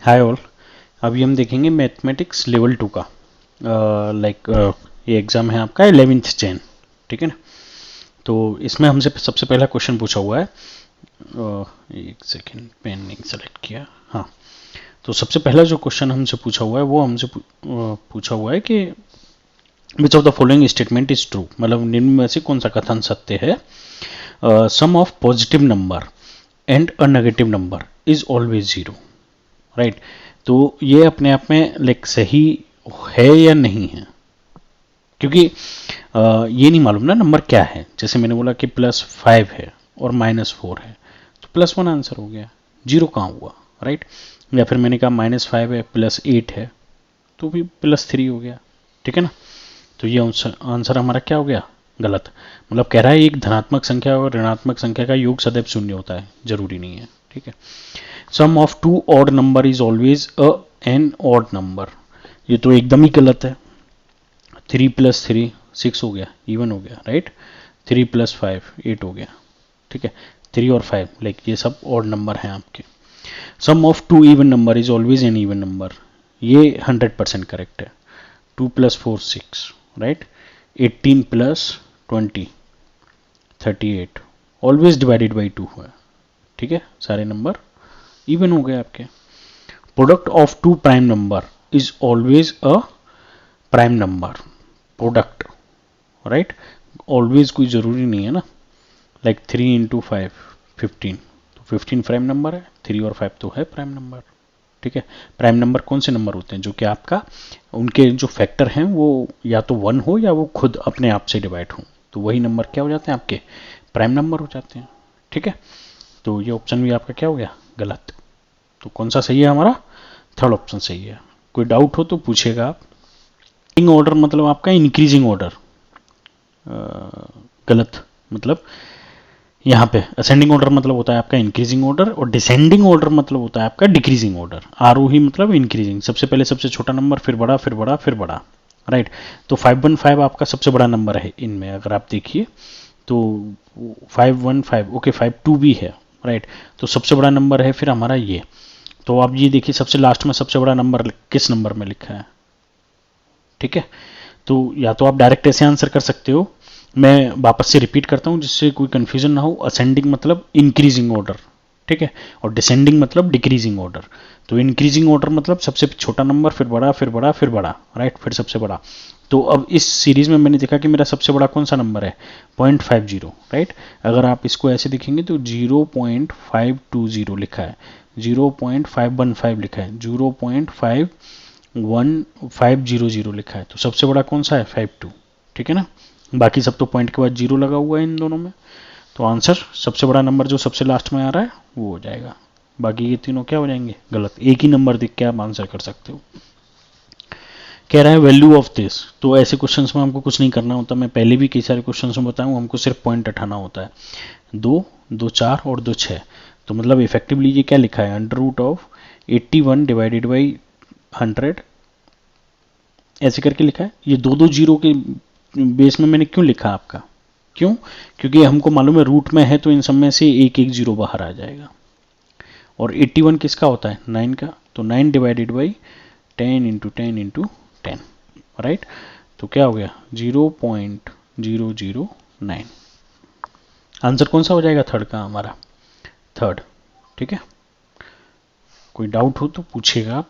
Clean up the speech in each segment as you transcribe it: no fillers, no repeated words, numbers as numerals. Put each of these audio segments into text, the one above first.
Hi all. अभी हम देखेंगे मैथमेटिक्स लेवल 2 का ये एग्ज़ाम है आपका 11th जैन। ठीक है ना। तो इसमें हमसे सबसे पहला क्वेश्चन पूछा हुआ है। एक सेकेंड, पेन नहीं सेलेक्ट किया। हाँ, तो सबसे पहला जो क्वेश्चन हमसे पूछा हुआ है वो हमसे पूछा हुआ है कि which of the following statement is true, मतलब निम्न में से कौन सा कथन सत्य है। Sum of positive number and a negative number is always zero. Right. तो ये अपने आप में लाइक सही है या नहीं है, क्योंकि ये नहीं मालूम ना नंबर क्या है। जैसे मैंने बोला कि +5 है और -4 है, तो +1 आंसर हो गया, जीरो कहाँ हुआ। राइट। या फिर मैंने कहा -5 है +8 है, तो भी +3 हो गया। ठीक है ना। तो ये आंसर हमारा क्या हो गया, गलत। मतलब कह रहा है एक धनात्मक संख्या और ऋणात्मक संख्या का योग सदैव शून्य होता है, जरूरी नहीं है। ठीक है। Sum of two odd number is always an odd number, ये तो एकदम ही गलत है। 3 + 3 6 हो गया, इवन हो गया। राइट। 3 + 5 8 हो गया। ठीक है। 3 और 5 लाइक ये सब ऑड नंबर हैं आपके। Sum of two even number is always an even number, ये 100% करेक्ट है। 2 + 4 6। राइट। 18 + 20 38, ऑलवेज डिवाइडेड बाई 2 है। ठीक है, सारे नंबर इवन हो गए आपके। Product of two prime number is always a prime number. Product, right. Always कोई जरूरी नहीं है ना। लाइक 3 × 5 15, तो 15 प्राइम नंबर है, 3 और 5 तो है प्राइम नंबर। ठीक है। प्राइम नंबर कौन से नंबर होते हैं जो कि आपका उनके जो फैक्टर हैं वो या तो 1 हो या वो खुद अपने आप से डिवाइड हो, तो वही नंबर क्या हो जाते हैं आपके, प्राइम नंबर हो जाते हैं। ठीक है। तो ये ऑप्शन भी आपका क्या हो गया, गलत। तो कौन सा सही है हमारा, थर्ड ऑप्शन सही है। कोई डाउट हो तो पूछेगा आप। ऑर्डर मतलब आपका इंक्रीजिंग ऑर्डर, गलत। मतलब यहाँ पे असेंडिंग ऑर्डर मतलब होता है आपका इंक्रीजिंग ऑर्डर, और डिसेंडिंग ऑर्डर मतलब होता है आपका डिक्रीजिंग ऑर्डर। आरोही मतलब इंक्रीजिंग, सबसे पहले सबसे छोटा नंबर, फिर बड़ा, फिर बड़ा, फिर बड़ा। राइट। तो 515 आपका सबसे बड़ा नंबर है इनमें, अगर आप देखिए तो 515, ओके 52 भी है। राइट। तो सबसे बड़ा नंबर है फिर हमारा ये। तो आप ये देखिए सबसे लास्ट में सबसे बड़ा नंबर किस नंबर में लिखा है। ठीक है। तो या तो आप डायरेक्ट ऐसे आंसर कर सकते हो, मैं वापस से रिपीट करता हूं जिससे कोई कंफ्यूजन ना हो। असेंडिंग मतलब इंक्रीजिंग ऑर्डर, ठीक है, और डिसेंडिंग मतलब डिक्रीजिंग ऑर्डर। तो इंक्रीजिंग ऑर्डर मतलब सबसे छोटा नंबर, फिर बड़ा, फिर बड़ा, फिर बड़ा। राइट। फिर सबसे बड़ा। तो अब इस सीरीज में मैंने देखा कि मेरा सबसे बड़ा कौन सा नंबर है, 0.50। राइट। अगर आप इसको ऐसे देखेंगे तो 0.520 लिखा है, 0.515 लिखा है, 0.510 लिखा है। तो सबसे बड़ा कौन सा है, 52। ठीक है ना। बाकी सब तो पॉइंट के बाद जीरो लगा हुआ है इन दोनों में। तो आंसर सबसे बड़ा नंबर जो सबसे लास्ट में आ रहा है वो हो जाएगा। बाकी ये तीनों क्या हो जाएंगे, गलत। एक ही नंबर देख के आप आंसर कर सकते हो। कह रहा है वैल्यू ऑफ दिस, तो ऐसे क्वेश्चंस में हमको कुछ नहीं करना होता। मैं पहले भी कई सारे क्वेश्चंस में बताऊं, हमको सिर्फ पॉइंट उठाना होता है। 2 2 4 और 2 6। तो मतलब इफेक्टिवली ये क्या लिखा है, √81 डिवाइडेड बाई 100, ऐसे करके लिखा है। ये दो दो जीरो के बेस में मैंने क्यों लिखा आपका, क्यों, क्योंकि हमको मालूम है रूट में है तो इन सब में से एक एक जीरो बाहर आ जाएगा। और 81 किसका होता है, 9 का। तो 9 डिवाइडेड बाई 10 × 10 × 10। राइट। तो क्या हो गया, 0.009। आंसर कौन सा हो जाएगा, थर्ड का हमारा, थर्ड। ठीक है। कोई डाउट हो तो पूछिएगा आप।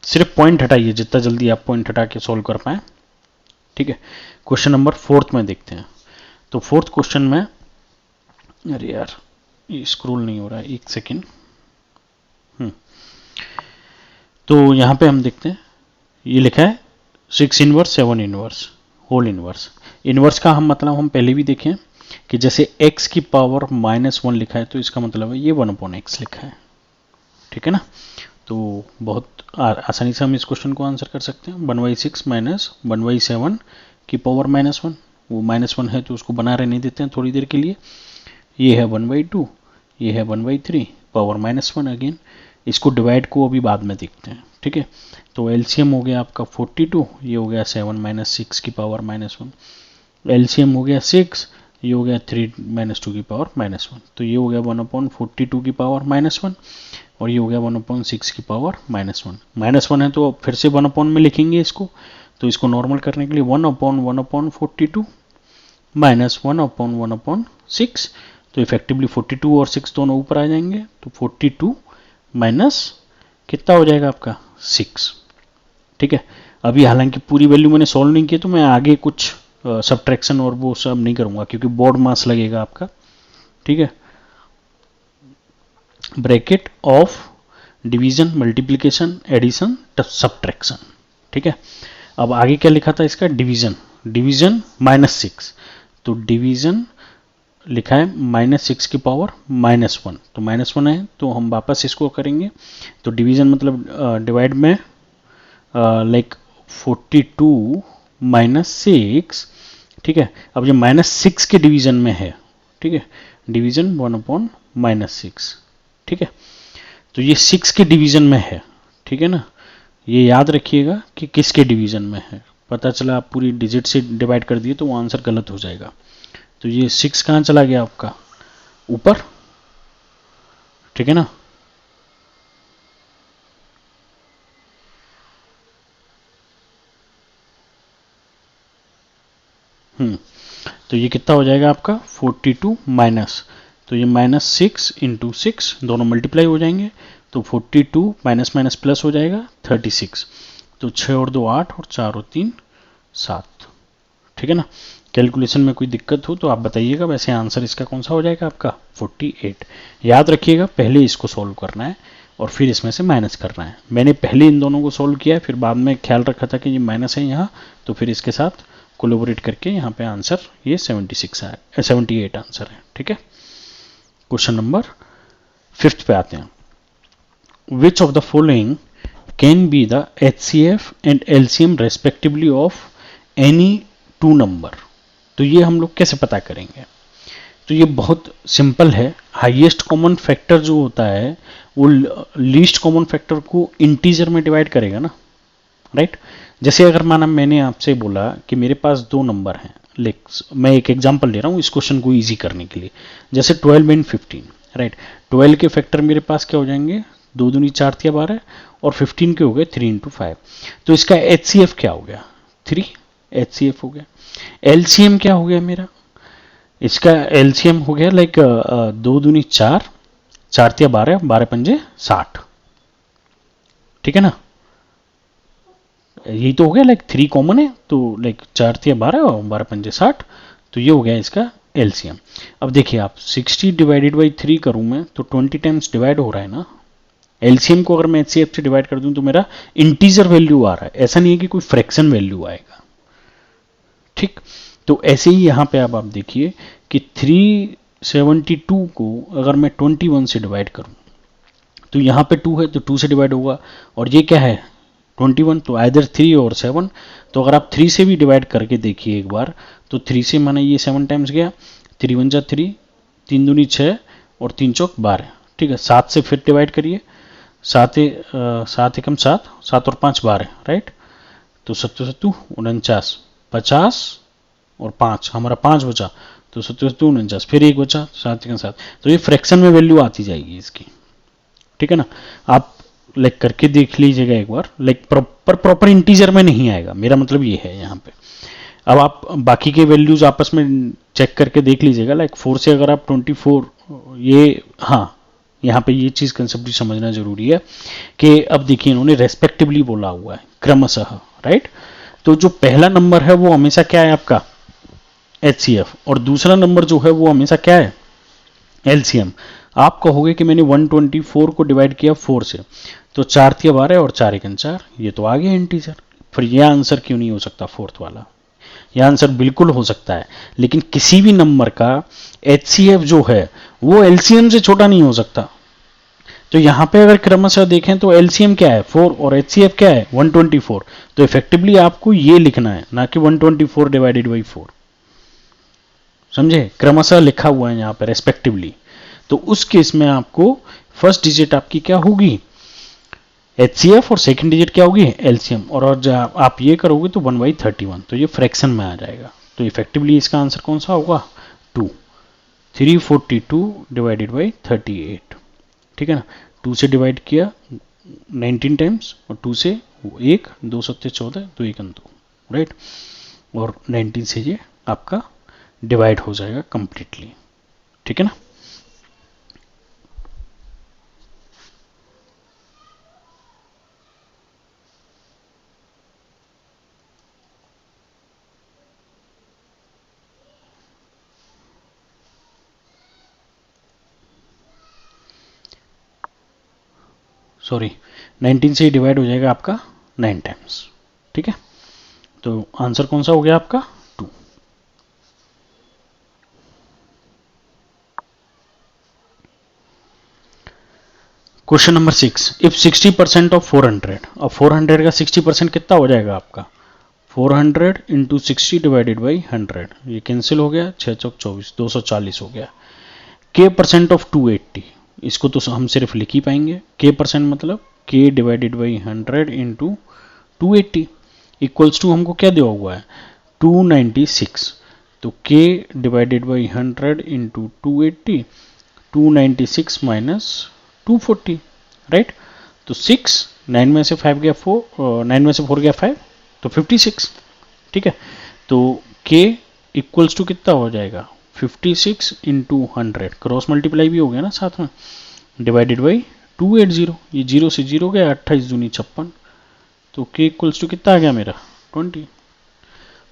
सिर्फ पॉइंट हटाइए, जितना जल्दी आप पॉइंट हटा के सॉल्व कर पाए। ठीक है। क्वेश्चन नंबर 4 में देखते हैं। तो 4th क्वेश्चन में, अरे यार ये स्क्रॉल नहीं हो रहा है, एक सेकेंड। तो यहां पे हम देखते हैं, ये लिखा है 6 inverse 7 inverse whole inverse. Inverse का हम मतलब हम पहले भी देखें कि जैसे x की पावर -1 लिखा है तो इसका मतलब है ये 1/x लिखा है। ठीक है ना। तो बहुत आसानी से हम इस क्वेश्चन को आंसर कर सकते हैं। 1/6 माइनस 1/7 की पावर -1, वो -1 है तो उसको बना रहने देते हैं थोड़ी देर के लिए। ये है 1/2, ये है 1/3, पावर -1 अगेन। इसको डिवाइड को अभी बाद में देखते हैं। ठीक है। तो एलसीएम हो गया आपका 42, ये हो गया 7 - 6 की पावर -1। एलसीएम हो गया 6, ये हो गया 3 - 2 की पावर -1। तो ये हो गया 1/42 की पावर -1, और ये हो गया 1/6 की पावर -1। -1 है तो फिर से 1 में लिखेंगे इसको, तो इसको नॉर्मल करने के लिए 1/1/42 -1/1/6, तो इफेक्टिवली 42 और 6 दोनों ऊपर आ जाएंगे, तो 42 माइनस कितना हो जाएगा आपका 6। ठीक है, अभी हालांकि पूरी वैल्यू मैंने सॉल्व नहीं की, तो मैं आगे कुछ सब्ट्रैक्शन और वो सब नहीं करूंगा क्योंकि बोर्ड मास लगेगा आपका। ठीक है, bracket of division, multiplication, addition, subtraction. ठीक है, अब आगे क्या लिखा था इसका, डिवीजन, डिवीजन -6, तो डिवीजन लिखा है -6 की पावर -1, तो -1 है तो हम वापस इसको करेंगे, तो डिवीजन मतलब डिवाइड में लाइक 42 -6। ठीक है, अब ये -6 के डिवीजन में है। ठीक है, डिवीजन 1/-6। ठीक है, तो ये 6 के डिवीजन में है। ठीक है ना, ये याद रखिएगा कि किसके डिवीजन में है। पता चला आप पूरी डिजिट से डिवाइड कर दिए तो वो आंसर गलत हो जाएगा। तो ये 6 कहाँ चला गया आपका, ऊपर। ठीक है ना, तो ये कितना हो जाएगा आपका 42 माइनस, तो ये -6 × 6 दोनों मल्टीप्लाई हो जाएंगे, तो 42 माइनस माइनस प्लस हो जाएगा 36, तो 6 और 2 8 और 4 और 3 7। ठीक है ना, कैलकुलेशन में कोई दिक्कत हो तो आप बताइएगा, वैसे आंसर इसका कौन सा हो जाएगा आपका 48। याद रखिएगा पहले इसको सॉल्व करना है और फिर इसमें से माइनस करना है। मैंने पहले इन दोनों को सॉल्व किया है, फिर बाद में ख्याल रखा था कि ये माइनस है यहाँ, तो फिर इसके साथ कोलैबोरेट करके यहाँ पे आंसर ये 78 आंसर है। ठीक है, क्वेश्चन नंबर 5 पे आते हैं। विच of the following can be the HCF and LCM respectively of any 2 number. तो ये हम लोग कैसे पता करेंगे, तो ये बहुत सिंपल है। हाईएस्ट कॉमन फैक्टर जो होता है वो लीस्ट कॉमन फैक्टर को इंटीजर में डिवाइड करेगा ना, राइट। जैसे अगर माना मैंने आपसे बोला कि मेरे पास 2 नंबर हैं, मैं एक एग्जांपल ले रहा हूँ इस क्वेश्चन को इजी करने के लिए, जैसे 12 एंड 15, राइट। 12 के फैक्टर मेरे पास क्या हो जाएंगे, 2 दूनी 4 तिया 12, और 15 के हो गए 3 × 5, तो इसका HCF क्या हो गया 3, HCF हो गया। LCM क्या हो गया मेरा, इसका LCM हो गया लाइक 2 दूनी 4, 4 तिया 12, 12 पंजे 60। ठीक है ना, यही तो हो गया, लाइक 3 कॉमन है तो लाइक 4 तिया 12 और 12 पंजे 60, तो ये हो गया इसका LCM। अब देखिए आप 60 डिवाइडेड बाई 3 करूं मैं तो 20 टाइम्स डिवाइड हो रहा है ना। LCM को अगर मैं HCF से डिवाइड कर दूं तो मेरा इंटीजर वैल्यू आ रहा है, ऐसा नहीं है कि कोई फ्रैक्शन वैल्यू आएगा। ठीक, तो ऐसे ही यहाँ पे आप देखिए कि 372 को अगर मैं 21 से डिवाइड करूं तो यहाँ पे 2 है तो 2 से डिवाइड होगा, और ये क्या है 21, तो आइदर 3 और 7। तो अगर आप 3 से भी डिवाइड करके देखिए एक बार, तो 3 से माने ये 7 टाइम्स गया, 3 × 1 = 3, 3 दूनी 6 और 3 चौक 12। ठीक है, 7 से फिर डिवाइड करिए, 7 एकम 7, 7 और 5 12, राइट। तो 7 7 49, 50 और 5 हमारा 5 बचा, तो 7 7 49, फिर 1 बचा, 7 एकम 7। तो ये फ्रैक्शन में वैल्यू आती जाएगी इसकी। ठीक है ना, आप लाइक करके देख लीजिएगा एक बार, लाइक प्रॉपर इंटीजर में नहीं आएगा, मेरा मतलब ये है यहाँ पे। अब आप बाकी के वैल्यूज आपस में चेक करके देख लीजिएगा, लाइक 4 से अगर आप 24, ये हाँ यहाँ पे ये चीज़ कंसेप्ट समझना जरूरी है कि अब देखिए इन्होंने रेस्पेक्टिवली बोला हुआ है क्रमशः, राइट। तो जो पहला नंबर है वो हमेशा क्या है आपका HCF, और दूसरा नंबर जो है वो हमेशा क्या है LCM। आप कहोगे कि मैंने 124 को डिवाइड किया 4 से, तो 4 तिया 12 और 4 एकम 4, ये तो आ गया इंटीजर। फिर यह आंसर क्यों नहीं हो सकता फोर्थ वाला, यह आंसर बिल्कुल हो सकता है, लेकिन किसी भी नंबर का HCF जो है वो LCM से छोटा नहीं हो सकता। तो यहां पे अगर क्रमशः देखें तो LCM क्या है 4 और HCF क्या है 124, तो इफेक्टिवली आपको ये लिखना है, ना कि 124 डिवाइडेड बाई 4। समझे, क्रमशः लिखा हुआ है यहाँ पे रेस्पेक्टिवली। तो उस केस में आपको फर्स्ट डिजिट आपकी क्या होगी HCF और सेकंड डिजिट क्या होगी LCM, और जब आप ये करोगे तो 1/31, तो ये फ्रैक्शन में आ जाएगा। तो इफेक्टिवली इसका आंसर कौन सा होगा 2, 342 डिवाइडेड बाई 38। ठीक है ना, 2 से डिवाइड किया 19 टाइम्स, और 2 से 1, 2 सत्ते 14, 2 1 2, राइट। और 19 से ये आपका डिवाइड हो जाएगा कंप्लीटली, ठीक है ना। सॉरी, 19 से डिवाइड हो जाएगा आपका 9 टाइम्स, ठीक है। तो आंसर कौन सा हो गया आपका 2। क्वेश्चन नंबर 6, इफ 60% ऑफ 400, अब 400 का 60% कितना हो जाएगा आपका 400 इंटू 60 डिवाइडेड बाई 100, ये कैंसिल हो गया, 6 चौक 24, 240 हो गया। के परसेंट ऑफ 280, इसको तो हम सिर्फ लिख ही पाएंगे, के परसेंट मतलब K divided by 100 into 280 equals to हमको क्या दिया हुआ है 296, तो K divided by 100 into 280, 296 minus 240, right. तो 6, 9 में से 5 गया 4, 9 में से 4 गया 5, तो 56, ठीक है। तो k इक्वल्स टू कितना हो जाएगा 56 इंटू 100, क्रॉस मल्टीप्लाई भी हो गया ना साथ में, डिवाइडेड बाई 280, ये 0 से 0 गया, 28 दूनी 56, तो k इक्वल्स टू कितना आ गया मेरा 20।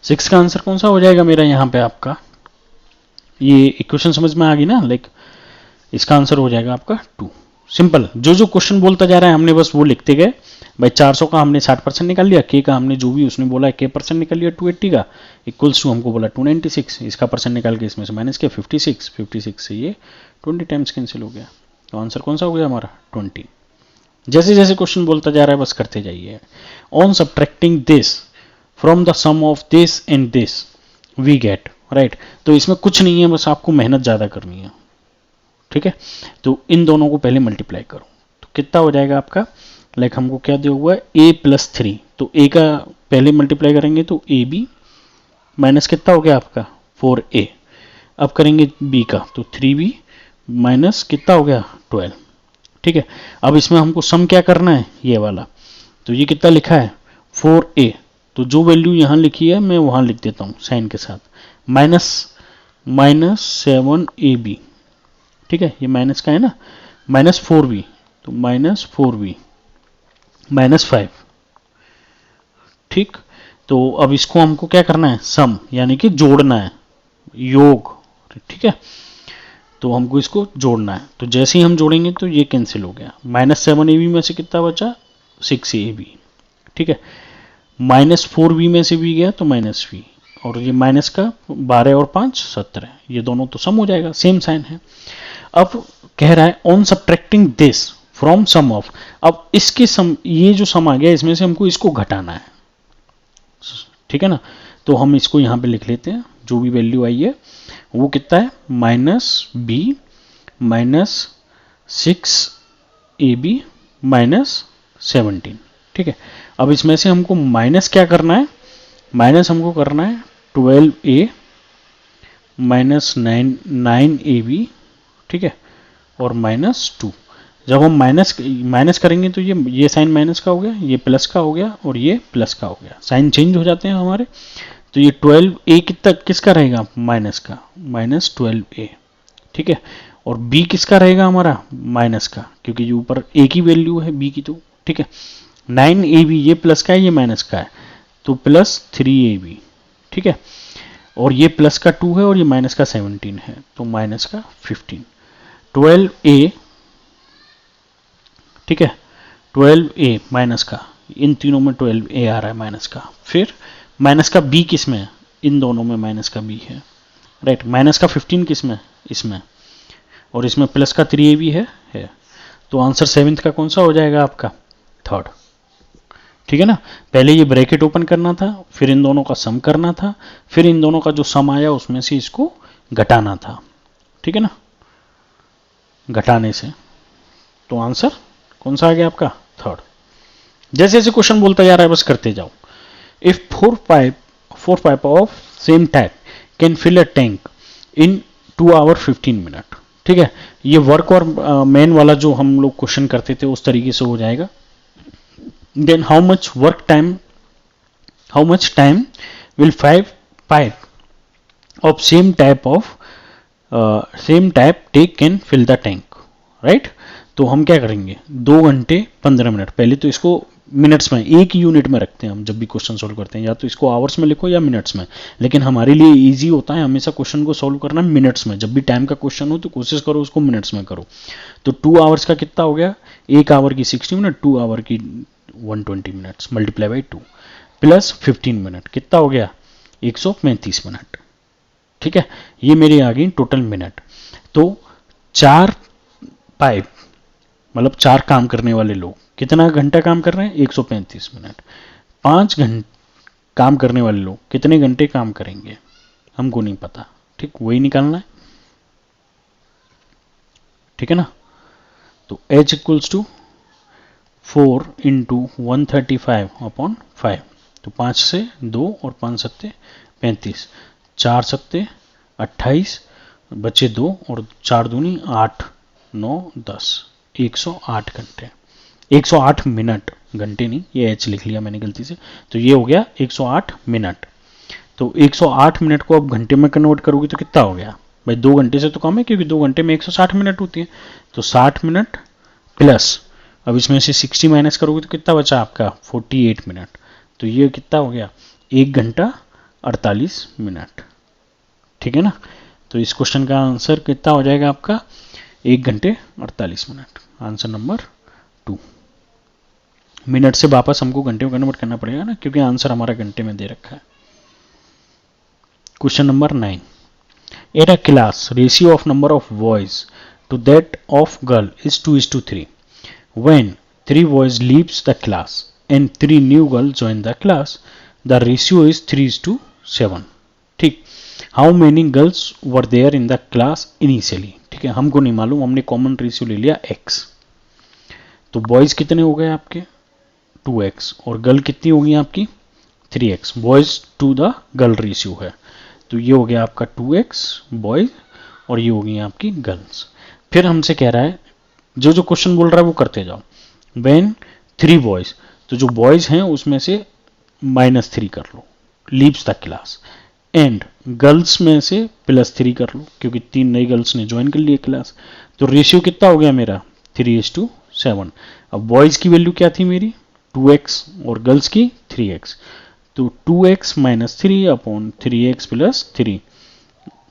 6 का आंसर कौन सा हो जाएगा मेरा यहाँ पे आपका, ये इक्वेशन समझ में आ गई ना, लाइक इसका आंसर हो जाएगा आपका 2। सिंपल, जो जो क्वेश्चन बोलता जा रहा है हमने बस वो लिखते गए भाई। 400 का हमने 60% निकाल लिया, के का हमने जो भी उसने बोला है के परसेंट निकाल लिया 280 का, इक्वल्स टू हमको बोला 296, इसका परसेंट निकाल के इसमें से माइनस किया 56, 56 से ये 20 टाइम्स कैंसिल हो गया, तो आंसर कौन सा हो गया हमारा 20। जैसे जैसे क्वेश्चन बोलता जा रहा है बस करते जाइए। On subtracting this from the sum of this and this we get, right. तो इसमें कुछ नहीं है, बस आपको मेहनत ज़्यादा करनी है, ठीक है। तो इन दोनों को पहले मल्टीप्लाई करो, तो कितना हो जाएगा आपका, लाइक हमको क्या दिया हुआ है a प्लस 3, तो a का पहले मल्टीप्लाई करेंगे तो ए बी माइनस कितना हो गया आपका 4a, अब करेंगे b का तो 3b माइनस कितना हो गया 12, ठीक है। अब इसमें हमको सम क्या करना है ये वाला, तो ये कितना लिखा है 4a, तो जो वैल्यू यहाँ लिखी है मैं वहाँ लिख देता हूँ साइन के साथ, माइनस 7ab, ठीक है, ये माइनस का है ना, माइनस 4b, तो माइनस 4b माइनस 5, ठीक। तो अब इसको हमको क्या करना है सम, यानी कि जोड़ना है, योग, ठीक है। तो हमको इसको जोड़ना है, तो जैसे ही हम जोड़ेंगे तो ये कैंसिल हो गया, माइनस 7ab में से कितना बचा 6ab, ठीक है। माइनस 4b में से भी गया तो माइनस v, और ये माइनस का 12 और 5 17, ये दोनों तो सम हो जाएगा, सेम साइन है। अब कह रहा है on subtracting this from sum of, अब इसके सम, ये जो सम आ गया इसमें से हमको इसको घटाना है, ठीक है ना। तो हम इसको यहाँ पे लिख लेते हैं, जो भी वैल्यू आई है वो कितना है minus b minus 6ab minus 17, ठीक है। अब इसमें से हमको माइनस क्या करना है, माइनस हमको करना है 12a माइनस 9ab, ठीक है, और माइनस 2। जब हम माइनस करेंगे तो ये साइन माइनस का हो गया, ये प्लस का हो गया, और ये प्लस का हो गया, साइन चेंज हो जाते हैं हमारे। तो ये 12a कितना किसका रहेगा माइनस का, माइनस 12a, ठीक है। और b किसका रहेगा हमारा माइनस का, क्योंकि ये ऊपर a की वैल्यू है b की, तो ठीक है। 9ab ये प्लस का है, ये माइनस का है, तो प्लस 3ab, ठीक है। और ये प्लस का 2 है और ये माइनस का 17 है, तो माइनस का 15। 12a, ठीक है, 12a माइनस का, इन तीनों में 12a आ रहा है माइनस का, फिर माइनस का b किस में, इन दोनों में माइनस का b है, राइट। माइनस का 15 किस में, इसमें, और इसमें प्लस का 3ab है। तो आंसर 7th का कौन सा हो जाएगा आपका 3rd, ठीक है ना। पहले ये ब्रैकेट ओपन करना था, फिर इन दोनों का सम करना था, फिर इन दोनों का जो सम आया उसमें से इसको घटाना था, ठीक है ना, घटाने से। तो आंसर कौन सा आ गया आपका 3rd। जैसे जैसे क्वेश्चन बोलता जा रहा है बस करते जाओ। If 4 pipe of same type can fill a tank in 2 hours 15 minutes, ठीक है, ये वर्क और मैन वाला जो हम लोग क्वेश्चन करते थे उस तरीके से हो जाएगा. Then how much time will 5 of same type take can fill the tank, right. तो हम क्या करेंगे, 2 घंटे 15 मिनट. पहले तो इसको मिनट्स में, एक ही यूनिट में रखते हैं हम जब भी क्वेश्चन सोल्व करते हैं, या तो इसको आवर्स में लिखो या मिनट्स में, लेकिन हमारे लिए इजी होता है हमेशा क्वेश्चन को सोल्व करना मिनट्स में. जब भी टाइम का क्वेश्चन हो तो कोशिश करो उसको मिनट्स में करो. तो 2 आवर्स का कितना हो गया, 1 आवर की 60 मिनट, 2 आवर की 120 minutes multiply by 2 plus 15 minute कितना हो गया, 135 मिनट. ठीक है, ये मेरी आ गई टोटल मिनट. तो 4 पाइप मतलब 4 काम करने वाले लोग कितना घंटा काम कर रहे हैं, 135 मिनट. 5 घंटे काम करने वाले लोग कितने घंटे काम करेंगे हमको नहीं पता. ठीक, वही निकालना है. ठीक है ना. तो H इक्वल्स टू 4 इंटू 135/5. तो 5 से 2 और 5 सत्ते 35, 4 सत्ते 28, बचे 2 और 4 दूनी 8, 9, 10, 108 घंटे, 108 मिनट. घंटे नहीं, ये H लिख लिया मैंने गलती से. तो ये हो गया 108 मिनट. तो 108 मिनट को अब घंटे में कन्वर्ट करोगे तो कितना हो गया भाई, 2 घंटे से तो कम है क्योंकि 2 घंटे में 160 मिनट होती है. तो 60 मिनट प्लस, अब इसमें से 60 माइनस करोगे तो कितना बचा आपका, 48 मिनट. तो ये कितना हो गया, 1 घंटा 48 मिनट. ठीक है ना. तो इस क्वेश्चन का आंसर कितना हो जाएगा आपका, 1 घंटे 48 मिनट. Answer number 2. मिनट से वापस हमको घंटे में कन्वर्ट करना पड़ेगा ना, क्योंकि आंसर हमारा घंटे में दे रखा है. Question number 9. In a class, ratio of number of boys to that of girl is 2:3. When 3 boys leaves the class and 3 new girls join the class, the ratio is 3:7. ठीक. How many girls were there in the class initially? ठीक है, हमको नहीं मालूम, हमने common ratio ले लिया x. तो बॉयज कितने हो गए आपके, 2x, और गर्ल कितनी होगी आपकी 3x. Boys to the girl ratio है. तो ये हो गया आपका 2x बॉयज और ये होगी आपकी गर्ल्स. फिर हमसे कह रहा है, जो जो क्वेश्चन बोल रहा है वो करते जाओ. व्हेन 3 बॉयज, तो जो बॉयज हैं उसमें से -3 कर लो, leaves the class. And girls में से +3 कर लो क्योंकि 3 नई गर्ल्स ने ज्वाइन कर लिया क्लास. तो रेशियो कितना हो गया मेरा, 3:7. अब बॉयज की वैल्यू क्या थी मेरी, 2x, और गर्ल्स की 3x. तो 2x - 3 upon 3x + 3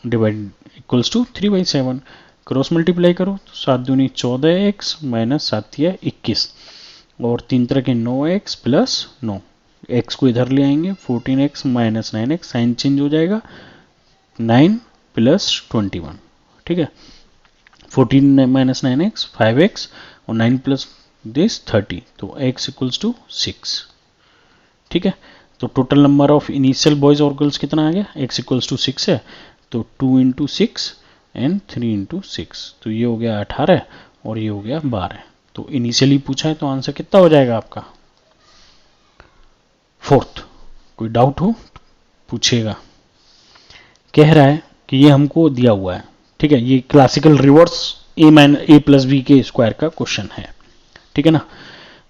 divide equals to 3/7. Cross multiply करो तो 7 दूनी 14x - 7 21, और 3 तरह के 9x + 9. x को इधर ले आएंगे, 14x - 9x, साइन चेंज हो जाएगा, 9 + 21. ठीक है, 14 - 9x 5x, और 9 + this 30. तो x इक्वल्स टू 6. ठीक है. तो total number of initial boys और गर्ल्स कितना आ गया, x इक्वल्स टू 6 है. तो 2 × 6 एंड 3 × 6. तो ये हो गया 18 और ये हो गया 12. तो इनिशियली पूछा है तो आंसर कितना हो जाएगा आपका, 4th. कोई डाउट हो पूछेगा. कह रहा है कि ये हमको दिया हुआ है. ठीक है, ये क्लासिकल रिवर्स a + b के स्क्वायर का क्वेश्चन है. ठीक है ना.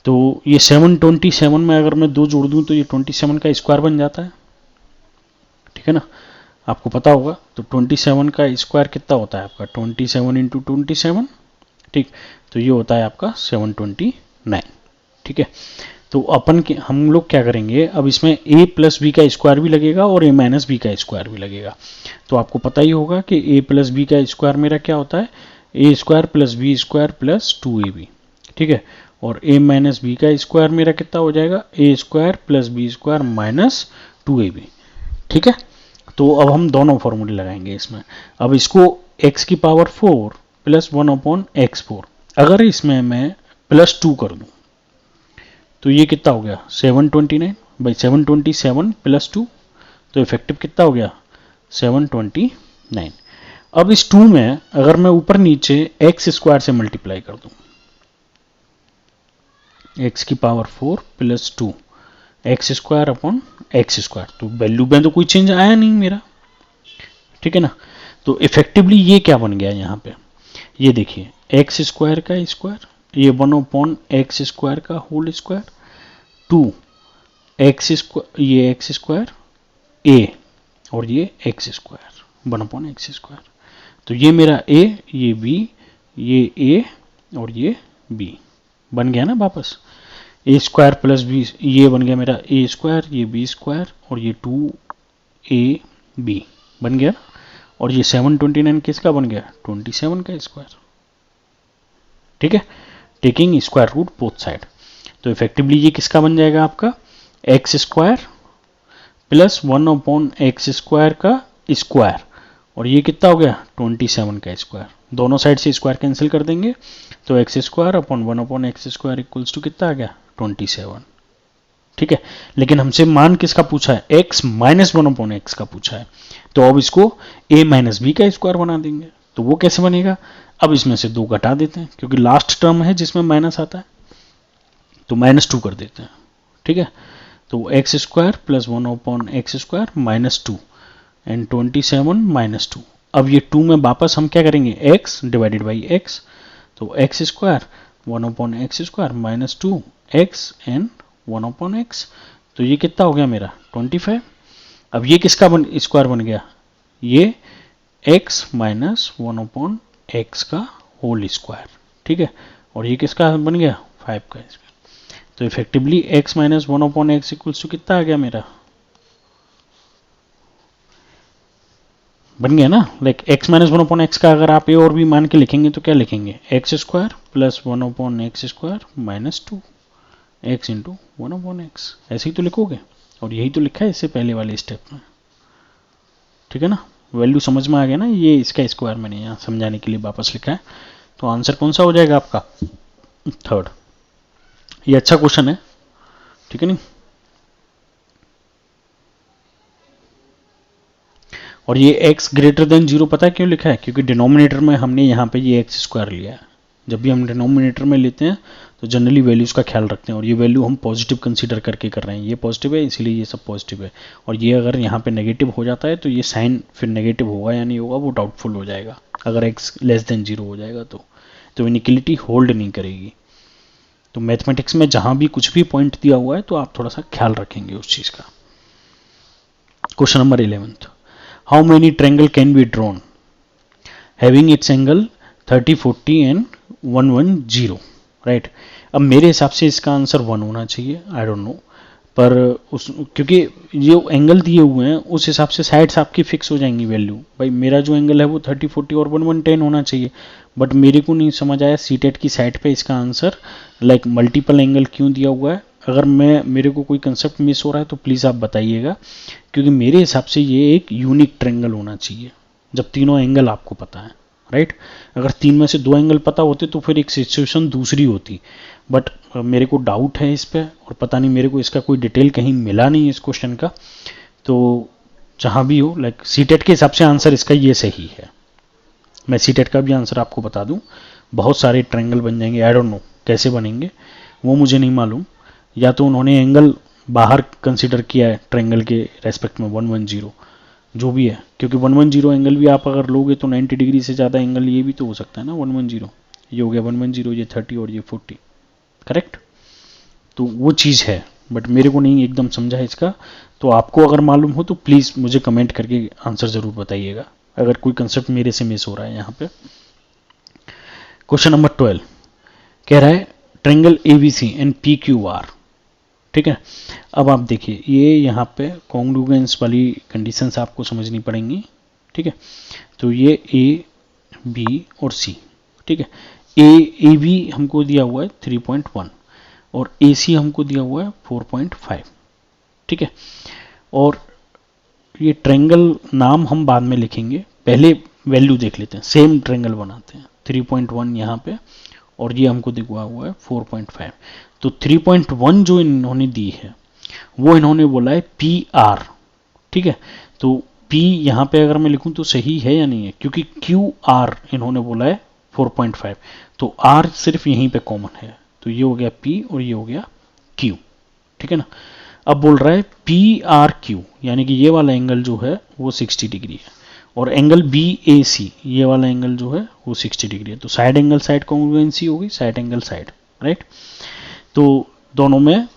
तो ये 727 में अगर मैं 2 जोड़ दूं तो ये 27 का स्क्वायर बन जाता है. ठीक है ना, आपको पता होगा. तो 27 का स्क्वायर कितना होता है आपका, 27 × 27. ठीक, तो ये होता है आपका 729. ठीक है. तो हम लोग क्या करेंगे, अब इसमें a + b का स्क्वायर भी लगेगा और a - b का स्क्वायर भी लगेगा. तो आपको पता ही होगा कि a + b का स्क्वायर मेरा क्या होता है, a² + b² + 2ab. ठीक है, और a - b का स्क्वायर मेरा कितना हो जाएगा, a² + b² - 2ab. ठीक है. तो अब हम दोनों फॉर्मूले लगाएंगे इसमें. अब इसको x की पावर 4 + 1/x4, अगर इसमें मैं +2 कर दूं तो ये कितना हो गया, 729. भाई 727 + 2, तो इफेक्टिव कितना हो गया, 729. अब इस 2 में अगर मैं ऊपर नीचे x² से मल्टीप्लाई कर दूं, x की पावर 4 + 2 x² तो वैल्यू में तो कोई चेंज आया नहीं मेरा. ठीक है ना. तो इफेक्टिवली ये क्या बन गया यहाँ पे, ये देखिए एक्स स्क्वायर का स्क्वायर, ये 1/x² का होल स्क्वायर, 2 एक्स स्क्वायर, ये एक्स स्क्वायर ए, और ये एक्स स्क्वायर 1/x²। तो ये मेरा ए, ये बी, ये ए और ये बी बन गया ना वापस। ए स्क्वायर प्लस बी, ये बन गया मेरा ए स्क्वायर, ये बी स्क्वायर और ये 2ab बन गया। और ये 729 किसका बन गया? 27 का स्क्वायर। ठीक है, taking square root both side. तो इफेक्टिवली ये किसका बन जाएगा आपका? एक्स स्क्वायर प्लस 1/x² का स्क्वायर, और ये कितना हो गया? 27 का स्क्वायर। दोनों साइड से स्क्वायर कैंसिल कर देंगे तो x square upon 1/x² equals to कितना आ गया? 27। ठीक है, लेकिन हमसे मान किसका पूछा है? x माइनस 1/x का पूछा है। तो अब इसको a माइनस बी का स्क्वायर बना देंगे। तो वो कैसे बनेगा? अब इसमें से 2 घटा देते हैं क्योंकि लास्ट टर्म है जिसमें माइनस आता है, तो -2 कर देते हैं। ठीक है, तो x square plus 1/x² -2 and 27 -2। अब ये 2 में वापस हम क्या करेंगे? x डिवाइडेड बाई x, तो x square 1/x² -2 x and 1/x। तो ये कितना हो गया मेरा? 25। अब ये किसका स्क्वायर बन गया? ये x माइनस 1/x का होल स्क्वायर। ठीक है, और ये किसका बन गया? 5 का स्क्वायर। तो effectively x minus 1/x equals to कितना आ गया मेरा? बन गया ना, लाइक x माइनस 1/x का अगर आप a और b मान के लिखेंगे तो क्या लिखेंगे? X square plus 1/x² -2 x into 1/x, ऐसे ही तो लिखोगे। और यही तो लिखा है इससे पहले वाले स्टेप में। ठीक है ना, वैल्यू समझ में आ गया ना? ये इसका स्क्वायर मैंने यहाँ समझाने के लिए वापस लिखा है। तो आंसर कौन सा हो जाएगा आपका? थर्ड। ये अच्छा क्वेश्चन है, ठीक है नहीं? और ये x ग्रेटर देन 0 पता है क्यों लिखा है? क्योंकि डिनोमिनेटर में हमने यहाँ पे ये x² लिया है। जब भी हम डिनोमिनेटर में लेते हैं तो जनरली वैल्यूज़ का ख्याल रखते हैं, और ये वैल्यू हम पॉजिटिव कंसीडर करके कर रहे हैं। ये पॉजिटिव है इसीलिए ये सब पॉजिटिव है, और ये अगर यहाँ पे नेगेटिव हो जाता है तो ये साइन फिर नेगेटिव होगा या नहीं होगा वो डाउटफुल हो जाएगा। अगर x लेस देन 0 हो जाएगा तो इनिक्वलिटी होल्ड नहीं करेगी। तो मैथमेटिक्स में जहाँ भी कुछ भी पॉइंट दिया हुआ है तो आप थोड़ा सा ख्याल रखेंगे उस चीज़ का। Question number 11, how many triangle can be drawn having its angle 30, 40 and 110, right? अब मेरे हिसाब से इसका आंसर 1 होना चाहिए, आई डोंट नो, पर क्योंकि जो एंगल दिए हुए हैं उस हिसाब से साइड्स आपकी फिक्स हो जाएंगी वैल्यू। भाई मेरा जो एंगल है वो 30, 40 और 110 होना चाहिए, बट मेरे को नहीं समझ आया सीटेट की साइड पे इसका आंसर लाइक मल्टीपल एंगल क्यों दिया हुआ है। अगर मेरे को कोई कंसेप्ट मिस हो रहा है तो प्लीज़ आप बताइएगा, क्योंकि मेरे हिसाब से ये एक यूनिक ट्रायंगल होना चाहिए जब तीनों एंगल आपको पता है, राइट? अगर 3 में से 2 एंगल पता होते तो फिर एक सिचुएशन दूसरी होती, बट मेरे को डाउट है इस पर, और पता नहीं मेरे को इसका कोई डिटेल कहीं मिला नहीं इस क्वेश्चन का। तो जहाँ भी हो, लाइक सीटेट के हिसाब से आंसर इसका ये सही है। मैं सीटेट का भी आंसर आपको बता दूं, बहुत सारे ट्रायंगल बन जाएंगे, आई डोंट नो कैसे बनेंगे वो मुझे नहीं मालूम, या तो उन्होंने एंगल बाहर कंसिडर किया है ट्रायंगल के रेस्पेक्ट में 110, जो भी है, क्योंकि 110 एंगल भी आप अगर लोगे तो 90 डिग्री से ज़्यादा एंगल ये भी तो हो सकता है ना। 110 ये हो गया 110, ये 30 और ये 40, करेक्ट? तो वो चीज़ है, बट मेरे को नहीं एकदम समझा है इसका। तो आपको अगर मालूम हो तो प्लीज़ मुझे कमेंट करके आंसर ज़रूर बताइएगा अगर कोई कंसेप्ट मेरे से मिस हो रहा है यहाँ पे। क्वेश्चन नंबर 12 कह रहा है ट्रायंगल ABC एंड PQR, ठीक है? अब आप देखिए ये यहाँ पे कॉन्ग्रुएंस वाली कंडीशंस आपको समझनी पड़ेंगी, ठीक है? तो ये A, B और C, ठीक है? AB हमको दिया हुआ है 3.1 और AC हमको दिया हुआ है 4.5, ठीक है? और ये ट्रायंगल नाम हम बाद में लिखेंगे, पहले वैल्यू देख लेते हैं। सेम ट्रायंगल बनाते हैं, 3.1 यहाँ पे और ये हमको दिखवा हुआ है 4.5। तो 3.1 जो इन्होंने दी है वो इन्होंने बोला है PR, ठीक है? तो P यहाँ पे अगर मैं लिखूं तो सही है या नहीं है, क्योंकि QR इन्होंने बोला है 4.5, तो R सिर्फ यहीं पे कॉमन है, तो ये हो गया P और ये हो गया Q, ठीक है ना? अब बोल रहा है PRQ, यानी कि ये वाला एंगल जो है वो 60 डिग्री है, और एंगल बी ए सी, ये वाला एंगल जो है वो 60 डिग्री है। तो साइड एंगल साइड कॉन्ग्रुएंसी होगी, साइड एंगल साइड, राइट। तो दोनों में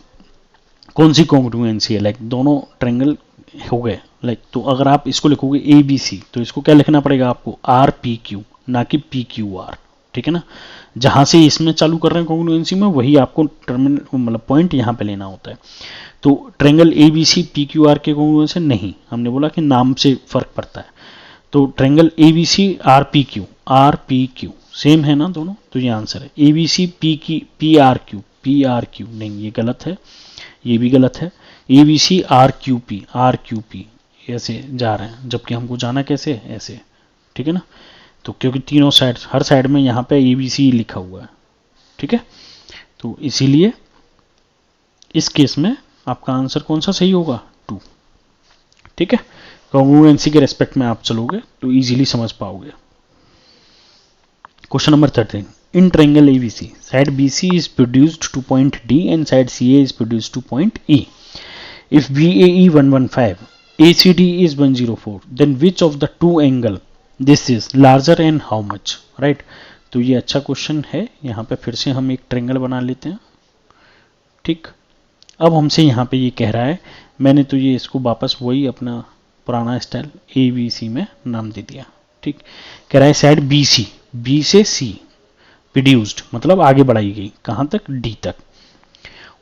कौन सी कॉन्ग्रुएंसी है, लाइक दोनों ट्रायंगल हो गए, लाइक तो अगर आप इसको लिखोगे ए बी सी, तो इसको क्या लिखना पड़ेगा आपको, आर पी क्यू, ना कि पी क्यू आर, ठीक है ना। जहां से इसमें चालू कर रहे हैं कॉन्ग्रुएंसी में, वही आपको टर्मिनल मतलब पॉइंट यहाँ पे लेना होता है। तो triangle A B C P Q R के कॉन्ग्रुएंसी नहीं, हमने बोला कि नाम से फर्क पड़ता है। तो triangle A B C R P Q same है ना दोनों, तो ये आंसर है। A B C P R Q नहीं, ये गलत है, ये भी गलत है। A B C R Q P ऐसे जा रहे हैं, जबकि हमको जाना कैसे, ऐसे, ठीक है ना। तो क्योंकि तीनों साइड, हर साइड में यहाँ पे ए बी सी लिखा हुआ है, ठीक है। तो इसीलिए इस केस में आपका आंसर कौन सा सही होगा, 2, ठीक है। कॉन्ग्रुएंसी के रेस्पेक्ट में आप चलोगे तो इजीली समझ पाओगे। Question number 13, in triangle ABC, side BC is produced to point D and side CA is produced to point E. If BAE 115, ACD is 104, then which of the two angle this is larger and how much, right? तो ये अच्छा question है। यहाँ पे फिर से हम एक ट्रायंगल बना लेते हैं, ठीक। अब हमसे यहाँ पे ये कह रहा है, मैंने तो ये इसको वापस वही अपना पुराना स्टाइल ABC में नाम दे दिया, ठीक। कह रहा है साइड BC, B से C प्रोड्यूस्ड मतलब आगे बढ़ाई गई, कहां तक, डी तक।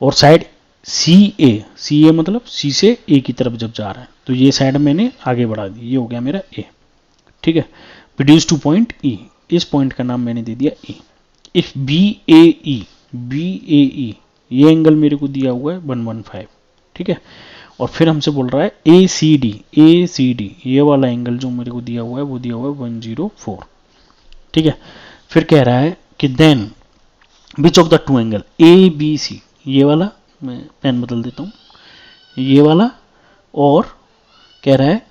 और साइड सी ए मतलब सी से ए की तरफ जब जा रहा है, तो ये साइड मैंने आगे बढ़ा दी, ये हो गया मेरा ए, ठीक है। प्रोड्यूस टू पॉइंट ई, इस पॉइंट का नाम मैंने दे दिया ए। इफ बी ए ई ये एंगल मेरे को दिया हुआ है 115, ठीक है। और फिर हमसे बोल रहा है ए सी डी ये वाला एंगल जो मेरे को दिया हुआ है वो दिया हुआ है 104, ठीक है। फिर कह रहा है कि then which of the two angle A B C, ये वाला, मैं पेन बदल देता हूं, ये वाला, और कह रहा है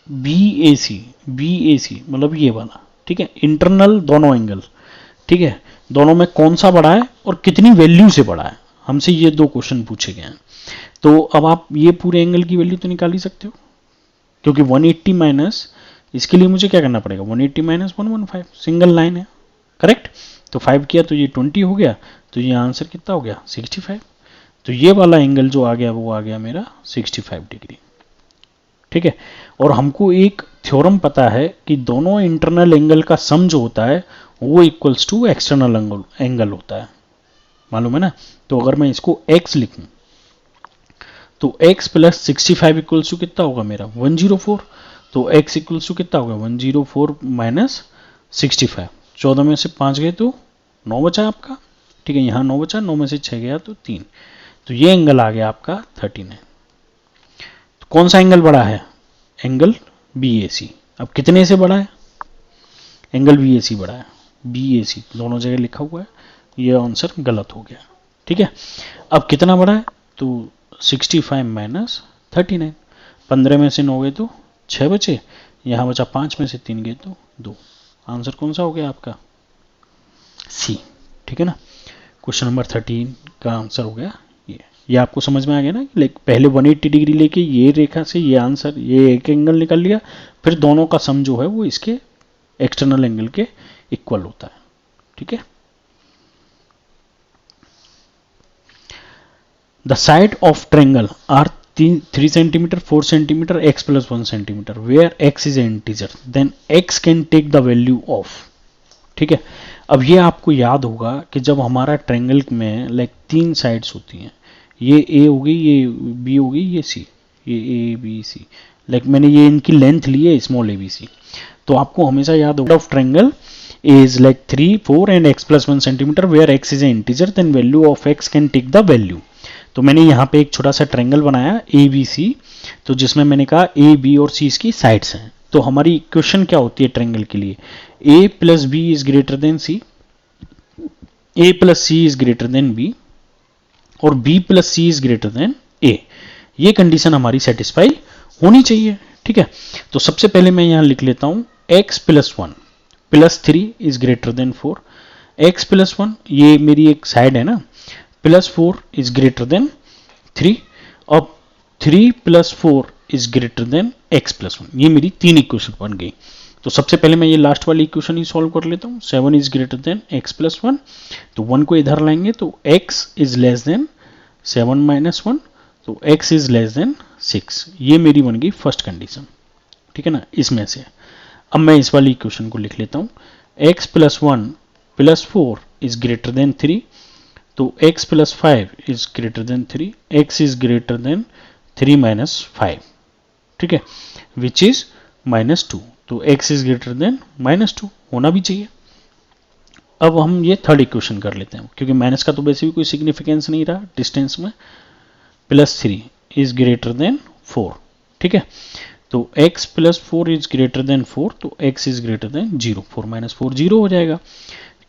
बी ए सी मतलब ये वाला, ठीक है। इंटरनल दोनों एंगल, ठीक है, दोनों में कौन सा बड़ा है और कितनी वैल्यू से बड़ा है, हमसे ये दो क्वेश्चन पूछे गए हैं। तो अब आप ये पूरे एंगल की वैल्यू तो निकाल ही सकते हो, क्योंकि 180 माइनस, इसके लिए मुझे क्या करना पड़ेगा, 180 माइनस 115, सिंगल लाइन है, करेक्ट। तो 5 किया तो ये 20 हो गया, तो ये आंसर कितना हो गया, 65। तो ये वाला एंगल जो आ गया वो आ गया मेरा 65 डिग्री, ठीक है। और हमको एक थ्योरम पता है कि दोनों इंटरनल एंगल का सम जो होता है वो इक्वल्स टू एक्सटर्नल एंगल होता है, मालूम है ना। तो अगर मैं इसको x लिखूं तो x प्लस 65 इक्वल्स टू कितना होगा मेरा 104, तो x इक्वल्स टू कितना होगा 104 माइनस 65, 14 में से 5 गए तो 9 बचा आपका, ठीक है। यहाँ 9 बचा, 9 में से 6 गया तो 3, तो ये एंगल आ गया आपका 39। तो कौन सा एंगल बड़ा है, एंगल BAC। अब कितने से बड़ा है, एंगल BAC बड़ा है, BAC दोनों जगह लिखा हुआ है, ये आंसर गलत हो गया, ठीक है। अब कितना बड़ा है, तो 65 माइनस 39, 15 में से 9 गए तो 6 बचे, यहाँ बचा 5 में से 3 गए तो 2, आंसर कौन सा हो गया आपका, सी, ठीक है ना। क्वेश्चन नंबर 13 का आंसर हो गया ये आपको समझ में आ गया ना, लाइक पहले 180 डिग्री लेके ये रेखा से ये आंसर, ये एक एंगल निकल लिया, फिर दोनों का सम जो है वो इसके एक्सटर्नल एंगल के इक्वल होता है, ठीक है। The side of triangle are 3 centimetre 4 centimetre x plus 1 centimetre where x is a integer then x can take the value of, ठीक है। अब ये आपको याद होगा कि जब हमारा ट्रायंगल में लाइक 3 साइड्स होती हैं, ये A हो गई, ये B हो गई, ये C, ये A B C, लाइक मैंने ये इनकी लेंथ ली है स्मॉल ABC, तो आपको हमेशा याद होगा of triangle is like 3 4 and x plus 1 centimeter where x is an integer then value of x can take the value। तो मैंने यहाँ पे एक छोटा सा ट्रायंगल बनाया ABC, तो जिसमें मैंने कहा A B और C इसकी साइड्स हैं। तो हमारी इक्वेशन क्या होती है ट्रायंगल के लिए, A plus B is greater than C, A plus C is greater than B और B plus C is greater than A। ये कंडीशन हमारी सेटिस्फाई होनी चाहिए, ठीक है। तो सबसे पहले मैं यहाँ लिख लेता हूँ x plus 1 plus 3 is greater than 4, x plus 1 ये मेरी एक साइड है ना, प्लस 4 इज ग्रेटर देन 3, अब 3 plus 4 is greater than x plus one. ये मेरी 3 इक्वेशन बन गई। तो सबसे पहले मैं ये लास्ट वाली इक्वेशन ही सॉल्व कर लेता हूँ। 7 is greater than x plus one, तो 1 को इधर लाएंगे तो x is less than 7 minus 1, तो x इज लेस देन 6। ये मेरी बन गई फर्स्ट कंडीशन, ठीक है ना। इसमें से अब मैं इस वाली इक्वेशन को लिख लेता हूँ। x plus 1 plus 4 is greater than 3, तो x plus 5 is greater than 3, x is greater than 3 minus 5, ठीक है, विच इज -2। तो x इज ग्रेटर देन -2 होना भी चाहिए। अब हम ये थर्ड इक्वेशन कर लेते हैं, क्योंकि माइनस का तो वैसे भी कोई सिग्निफिकेंस नहीं रहा डिस्टेंस में। प्लस 3 इज ग्रेटर देन 4, ठीक है, तो x plus 4 is greater than 4, तो x is greater than 0। 4 minus 4 0 हो जाएगा।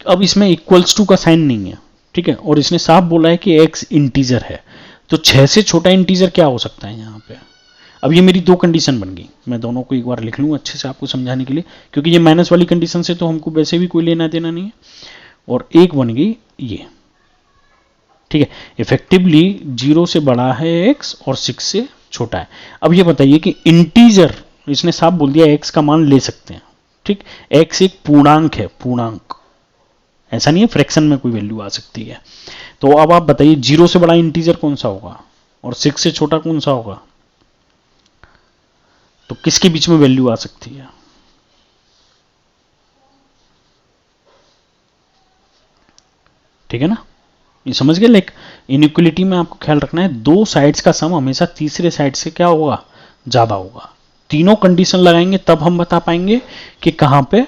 अब इसमें इक्वल्स टू का साइन नहीं है, ठीक है, और इसने साफ बोला है कि x इंटीजर है, तो 6 से छोटा इंटीजर क्या हो सकता है यहाँ पे। अब ये मेरी 2 कंडीशन बन गई। मैं दोनों को एक बार लिख लूँ अच्छे से आपको समझाने के लिए, क्योंकि ये माइनस वाली कंडीशन से तो हमको वैसे भी कोई लेना देना नहीं है। और एक बन गई ये, ठीक है, इफेक्टिवली 0 से बड़ा है x और 6 से छोटा है। अब ये बताइए कि इंटीजर, इसने साफ बोल दिया x का मान ले सकते हैं, ठीक। x एक पूर्णांक है, पूर्णांक, ऐसा नहीं है फ्रैक्शन में कोई वैल्यू आ सकती है। तो अब आप बताइए 0 से बड़ा इंटीजर कौन सा होगा और 6 से छोटा कौन सा होगा, तो किसके बीच में वैल्यू आ सकती है। ठीक है ना, ये समझ गए। लाइक इनइक्वलिटी में आपको ख्याल रखना है, 2 साइड्स का सम हमेशा तीसरे साइड से क्या होगा, ज्यादा होगा। तीनों कंडीशन लगाएंगे तब हम बता पाएंगे कि कहां पे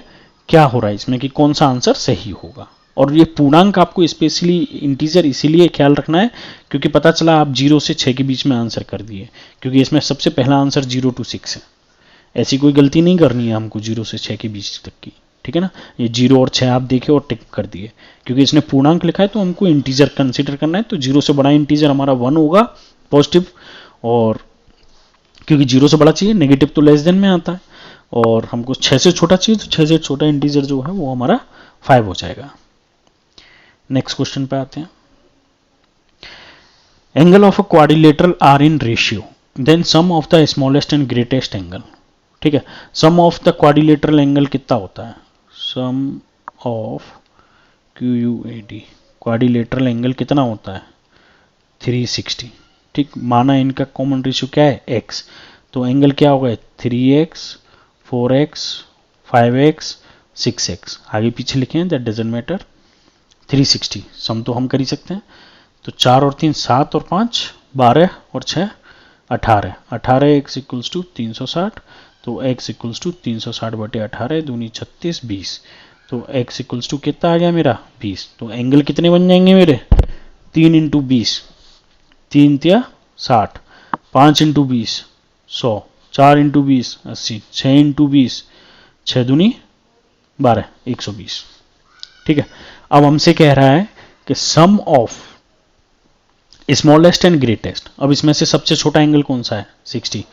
क्या हो रहा है इसमें, कि कौन सा आंसर सही होगा। और ये पूर्णांक आपको स्पेशली इंटीजर इसीलिए ख्याल रखना है क्योंकि पता चला आप 0 से 6 के बीच में आंसर कर दिए, क्योंकि इसमें सबसे पहला आंसर 0 to 6 है। ऐसी कोई गलती नहीं करनी है हमको 0 से 6 के बीच तक की, ठीक है ना। ये 0 और 6 आप देखे और टिक कर दिए, क्योंकि इसने पूर्णांक लिखा है तो हमको इंटीजर कंसीडर करना है। तो 0 से बड़ा इंटीजर हमारा 1 होगा पॉजिटिव, और क्योंकि 0 से बड़ा चाहिए, नेगेटिव तो लेस देन में आता है, और हमको 6 से छोटा चाहिए, तो 6 से छोटा इंटीजर जो है वो हमारा 5 हो जाएगा। नेक्स्ट क्वेश्चन पे आते हैं। Angle of a quadrilateral are in ratio, then sum of the smallest and greatest angle, ठीक है। Sum of the quadrilateral angle कितना होता है, sum of QUAD quadrilateral angle कितना होता है, 360, ठीक। माना इनका कॉमन रेशियो क्या है, x, तो एंगल क्या होगा, 3x 4x 5x 6x, आगे पीछे लिखे हैं दैट डजंट मैटर। 360 सम तो हम कर ही सकते हैं, तो 4 और 3 7 और 5 12 और 6 18, 18x इक्वल्स टू 360, तो x इक्वल्स टू 360 बटे 18 दूनी 36 20, तो x इक्वल्स टू कितना आ गया मेरा 20। तो एंगल कितने बन जाएंगे मेरे, 3 इंटू 20, 3 तिया 60, 5 इंटू 20 100, 4 इंटू 20 80, 6 इंटू 20 6 दूनी 12 120, ठीक है। अब हमसे कह रहा है कि सम ऑफ स्मॉलेस्ट एंड ग्रेटेस्ट, अब इसमें से सबसे छोटा एंगल कौन सा है 60,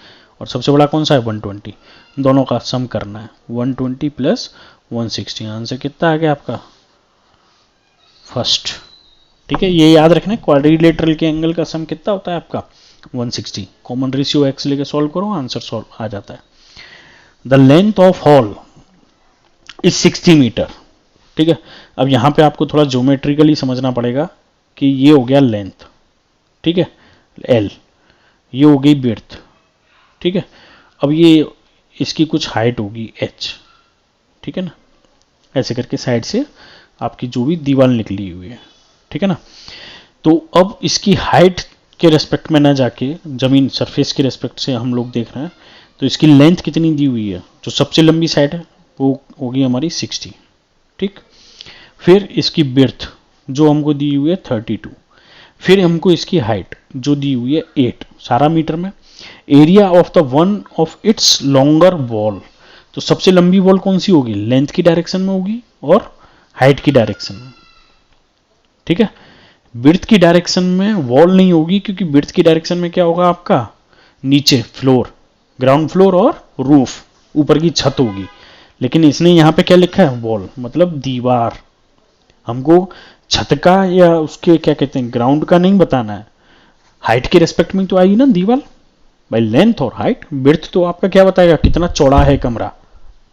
और सबसे बड़ा कौन सा है 120, दोनों का सम करना है 120 प्लस 160, आंसर कितना आ गया आपका फर्स्ट, ठीक है। ये याद रखना, क्वाड्रिलेटरल के एंगल का सम कितना होता है आपका 160। कॉमन रेशियो x लेके सॉल्व करो, आंसर सॉल्व आ जाता है। The length of hall is 60 metre, ठीक है। अब यहां पे आपको थोड़ा ज्योमेट्रिकली समझना पड़ेगा कि ये हो गया लेंथ, ठीक है, L, ये हो गई विड्थ, ठीक है। अब ये इसकी कुछ हाइट होगी h, ठीक है ना, ऐसे करके साइड से आपकी जो भी दीवार निकली हुई है, ठीक है ना। तो अब इसकी हाइट के रेस्पेक्ट में ना जाके जमीन सरफेस के रेस्पेक्ट से हम लोग देख रहे हैं, तो इसकी लेंथ कितनी दी हुई है, जो सबसे लंबी साइड है वो होगी हमारी 60, ठीक। फिर इसकी विड्थ जो हमको दी हुई है 32, फिर हमको इसकी हाइट जो दी हुई है 8, सारा मीटर में। Area of the one of its longer wall, तो सबसे लंबी वॉल कौन सी होगी, लेंथ की डायरेक्शन में होगी और हाइट की डायरेक्शन में, ठीक है। विड्थ की डायरेक्शन में वॉल नहीं होगी, क्योंकि विड्थ की डायरेक्शन में क्या होगा आपका नीचे फ्लोर, ग्राउंड फ्लोर और रूफ, ऊपर की छत होगी। लेकिन इसने यहां पे क्या लिखा है, वॉल मतलब दीवार। हमको छत का या उसके क्या कहते हैं ग्राउंड का नहीं बताना है, हाइट के रेस्पेक्ट में तो आएगी ना दीवार, भाई लेंथ और हाइट, विड्थ तो आपका क्या बताएगा, कितना चौड़ा है कमरा,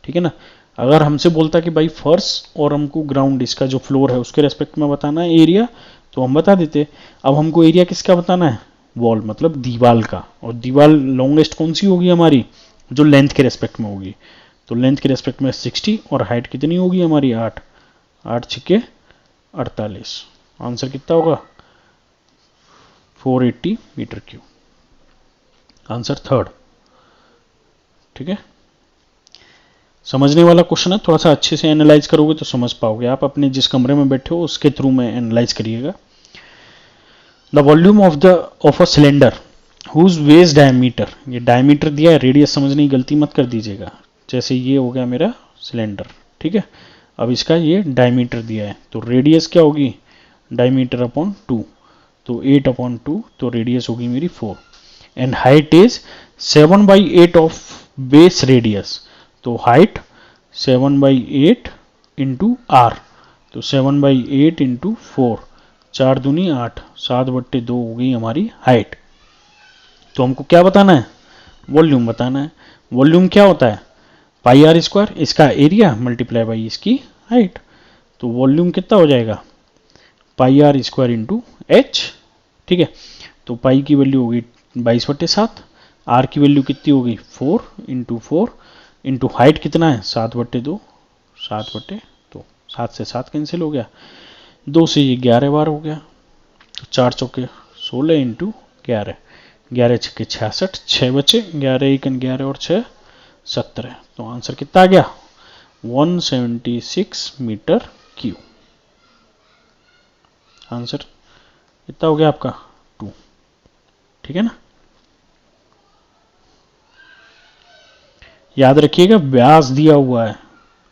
ठीक है ना। अगर हमसे बोलता कि भाई फर्श और हमको ग्राउंड, इसका जो फ्लोर है उसके रेस्पेक्ट में बताना है एरिया, तो हम बता देते। अब हमको एरिया किसका बताना है, वॉल मतलब दीवाल का, और दीवाल लॉन्गेस्ट कौन सी होगी हमारी, जो लेंथ के रेस्पेक्ट में होगी। तो लेंथ के रेस्पेक्ट में 60 और हाइट कितनी होगी हमारी 8, 8 छिके 48, आंसर कितना होगा 480 मीटर क्यूब, आंसर थर्ड। ठीक है, समझने वाला क्वेश्चन है, थोड़ा सा अच्छे से एनालाइज करोगे तो समझ पाओगे। आप अपने जिस कमरे में बैठे हो उसके थ्रू में एनालाइज करिएगा। The volume of a cylinder whose base diameter, ये डायमीटर दिया है, रेडियस समझने की गलती मत कर दीजिएगा। जैसे ये हो गया मेरा सिलेंडर, ठीक है, अब इसका ये डायमीटर दिया है, तो रेडियस क्या होगी, डायमीटर अपॉन 2, तो 8/2, तो रेडियस होगी मेरी 4, and height is 7/8 of base radius, तो हाइट 7/8 इंटू आर, तो 7/8 इंटू 4, 4 दूनी 8, 7/2 हो गई हमारी हाइट। तो हमको क्या बताना है, वॉल्यूम बताना है। वॉल्यूम क्या होता है, पाई आर स्क्वायर, इसका एरिया मल्टीप्लाई बाई इसकी हाइट, तो वॉल्यूम कितना हो जाएगा, पाई आर स्क्वायर इंटू एच। ठीक है, तो पाई की वैल्यू होगी 22/7, आर की वैल्यू कितनी होगी 4 इंटू 4 इंटू हाइट कितना है 7/2, 7/2, 7 से 7 कैंसिल हो गया, 2 से ये 11 बार हो गया, तो 4 चौके 16 इंटू 11, 11 छक्के 66, 6 बचे, 11 1 11 और 6 17, तो आंसर कितना आ गया 176 मीटर क्यूब, आंसर कितना हो गया आपका 2। ठीक है ना, याद रखिएगा व्यास दिया हुआ है,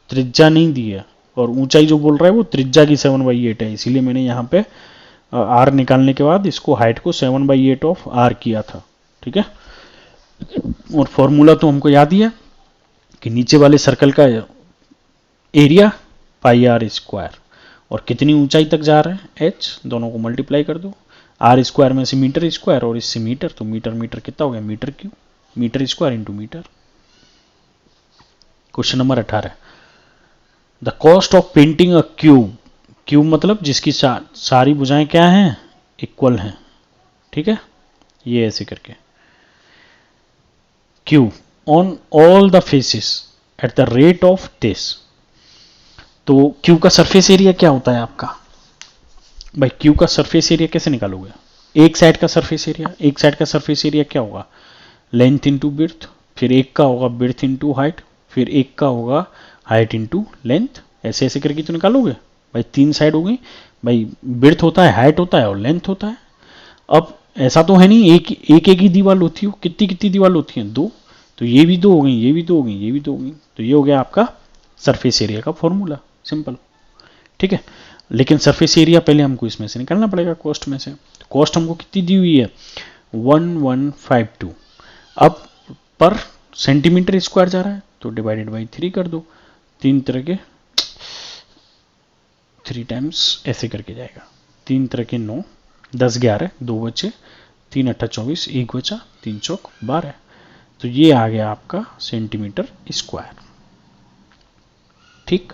त्रिज्या नहीं दी है, और ऊंचाई जो बोल रहा है वो त्रिज्या की 7/8 है, इसीलिए मैंने यहाँ पे आर निकालने के बाद इसको हाइट को 7/8 ऑफ आर किया था। ठीक है, और फॉर्मूला तो हमको याद ही है कि नीचे वाले सर्कल का एरिया पाई आर स्क्वायर, और कितनी ऊंचाई तक जा रहा है एच, दोनों को मल्टीप्लाई कर दो, आर स्क्वायर में से मीटर स्क्वायर और इससे मीटर, तो मीटर मीटर कितना हो गया metre cube, metre square into metre. Question number 18, the cost of painting a cube, cube मतलब जिसकी सारी भुजाएं क्या हैं, इक्वल हैं। ठीक है, ये ऐसे करके cube on all the faces at the rate of this, तो क्यूब का सरफेस एरिया क्या होता है आपका, भाई क्यूब का सरफेस एरिया कैसे निकालोगे, एक साइड का सरफेस एरिया, एक साइड का सरफेस एरिया क्या होगा, लेंथ इंटू बिर्थ, फिर एक का होगा बिर्थ इंटू हाइट, फिर एक का होगा हाइट इंटू लेंथ, ऐसे ऐसे करके तो निकालोगे। भाई 3 साइड हो गई, भाई बिर्थ होता है, हाइट होता है और लेंथ होता है। अब ऐसा तो है नहीं एक ही दीवार होती हो, कितनी कितनी दीवार होती हैं 2, तो ये भी 2 हो गई, ये भी 2 हो गई, ये भी 2 हो गई, तो ये हो गया आपका सरफेस एरिया का फॉर्मूला, सिंपल। ठीक है, लेकिन सरफेस एरिया पहले हमको इसमें से निकालना पड़ेगा, कॉस्ट में से, कॉस्ट हमको कितनी दी हुई है 1152, अब पर सेंटीमीटर स्क्वायर जा रहा है तो डिवाइडेड बाई 3 कर दो, 3 तरह के 3 टाइम्स ऐसे करके जाएगा, 3 तरह के 9, 10 11, 2 बचे, 3 8 24, 1 बचा, 3 चौक 12, तो ये आ गया आपका सेंटीमीटर स्क्वायर। ठीक,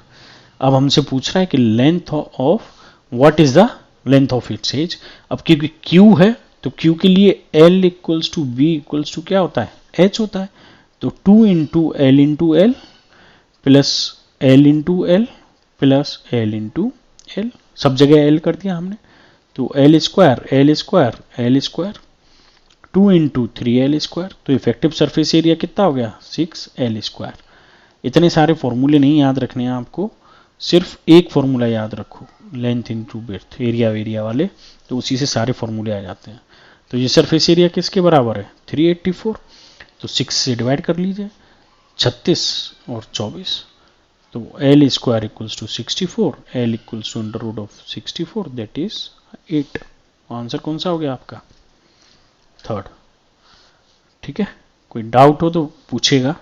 अब हमसे पूछ रहा है कि length of, what is the length of its edge. अब क्योंकि Q है तो Q के लिए L equals to V equals to क्या होता है H होता है, तो 2 into L into L plus L into L plus L into L, सब जगह L कर दिया हमने, तो L square L square L square 2 into 3L square, तो इफेक्टिव सरफेस एरिया कितना हो गया 6L स्क्वायर। इतने सारे फॉर्मूले नहीं याद रखने हैं आपको, सिर्फ एक फॉर्मूला याद रखो, लेंथ इंटू बिर्थ एरिया वेरिया वाले, तो उसी से सारे फॉर्मूले आ जाते हैं। तो ये सरफेस एरिया किसके बराबर है 384, तो 6 से डिवाइड कर लीजिए, 36 और 24, तो L square equals to 64, L equals to under root of 64, that is 8, answer कौन सा हो गया आपका थर्ड। ठीक है, कोई डाउट हो तो पूछेगा।